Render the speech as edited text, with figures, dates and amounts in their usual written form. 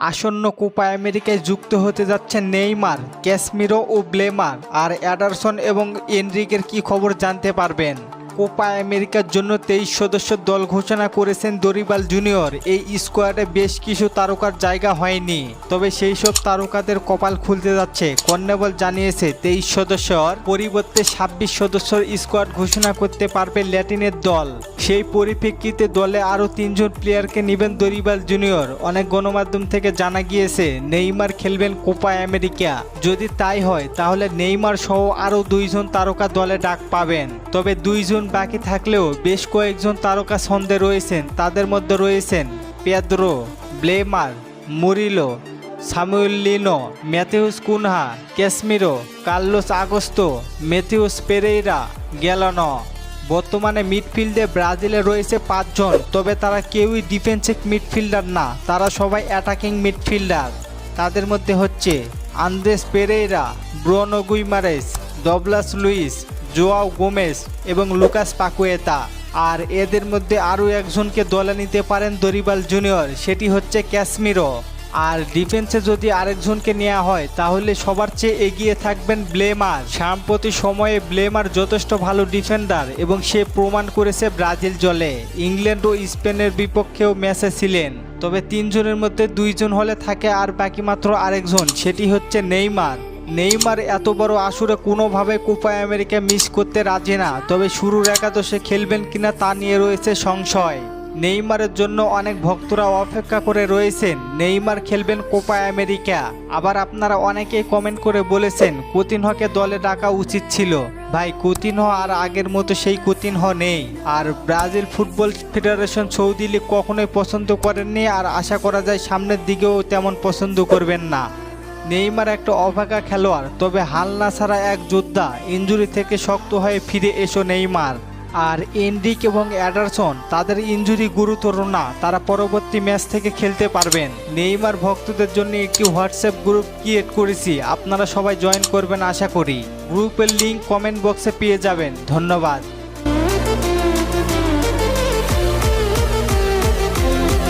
আসন্ন কোপা আমেরিকায় যুক্ত হতে যাচ্ছেন নেইমার, ক্যাসমিরো ও ব্লেমার। আর অ্যাডারসন এবং এনরিকের কি খবর জানতে পারবেন। কোপা আমেরিকার জন্য 23 সদস্যের দল ঘোষণা করেছেন দরিবাল জুনিয়র। এই স্কোয়াডে বেশ কিছু তারকার জায়গা হয়নি, তবে সেই সব তারকাদের কপাল খুলতে যাচ্ছে। কনমেবল জানিয়েছে 23 সদস্যর পরিবর্তে 26 সদস্যর স্কোয়াড ঘোষণা করতে পারবে ল্যাটিনের দল। সেই পরিপ্রেক্ষিতে দলে আরও 3 জন প্লেয়ারকে নেবেন দরিবাল জুনিয়র। অনেক গণমাধ্যম থেকে জানা গিয়েছে নেইমার খেলবেন কোপা আমেরিকা। যদি তাই হয় তাহলে নেইমার সহ আরও 2 জন তারকা দলে ডাক পাবেন। তবে 2 জন বাকি থাকলেও বেশ কয়েকজন তারকা ছন্দে রয়েছেন। তাদের মধ্যে রয়েছেন Pedro, Bremer, Murillo, Samuel Lino, Matheus Cunha, Casemiro, Carlos Augusto, Matheus Pereira, Galeno. বর্তমানে মিডফিল্ডে ব্রাজিলে রয়েছে 5 জন, তবে তারা কেউই ডিফেন্সিভ মিডফিল্ডার না, তারা সবাই অ্যাটাকিং মিডফিল্ডার। তাদের মধ্যে হচ্ছে Andres Pereira, Bruno Guimaraes, Douglas Luis, Joao Gomes এবং লুকাস পাকুয়েতা। আর এদের মধ্যে আরও একজনকে দলে নিতে পারেন দরিবাল জুনিয়র, সেটি হচ্ছে ক্যাসমিরো। আর ডিফেন্সে যদি আরেকজনকে নেওয়া হয় তাহলে সবার চেয়ে এগিয়ে থাকবেন ব্লেমার। সাম্প্রতিক সময়ে ব্লেমার যথেষ্ট ভালো ডিফেন্ডার এবং সে প্রমাণ করেছে ব্রাজিল দলে। ইংল্যান্ড ও স্পেনের বিপক্ষেও ম্যাচে ছিলেন। তবে 3 জনের মধ্যে 2 জন হলে থাকে আর বাকি মাত্র আরেকজন, সেটি হচ্ছে নেইমার। নেইমার এত বড় আসরে কোনোভাবে কোপা আমেরিকা মিস করতে রাজি না, তবে শুরুর একাদশে খেলবেন কিনা তা নিয়ে রয়েছে সংশয়। নেইমারের জন্য অনেক ভক্তরা অপেক্ষা করে রয়েছেন। নেইমার খেলবেন কোপা আমেরিকা। আবার আপনারা অনেকেই কমেন্ট করে বলেছেন কুতিনহোকে দলে ডাকা উচিত ছিল। ভাই, কুতিনহো আর আগের মতো সেই কুতিনহো নেই। আর Brazil football federation Saudi league কখনোই পছন্দ করেননি, আর আশা করা যায় সামনের দিকেও তেমন পছন্দ করবেন না। নেইমার একটা অভাগা খেলোয়াড়, তবে হাল না ছাড়া এক যোদ্ধা। ইনজুরি থেকে শক্ত হয়ে ফিরে এসো নেইমার। আর এনরিক এবং অ্যাডারসন, তাদের ইনজুরি গুরুতর না, তারা পরবর্তী ম্যাচ থেকে খেলতে পারবেন। নেইমার ভক্তদের জন্য একটি হোয়াটসঅ্যাপ গ্রুপ ক্রিয়েট করেছি, আপনারা সবাই জয়েন করবেন আশা করি। গ্রুপের লিঙ্ক কমেন্ট বক্সে পেয়ে যাবেন। ধন্যবাদ।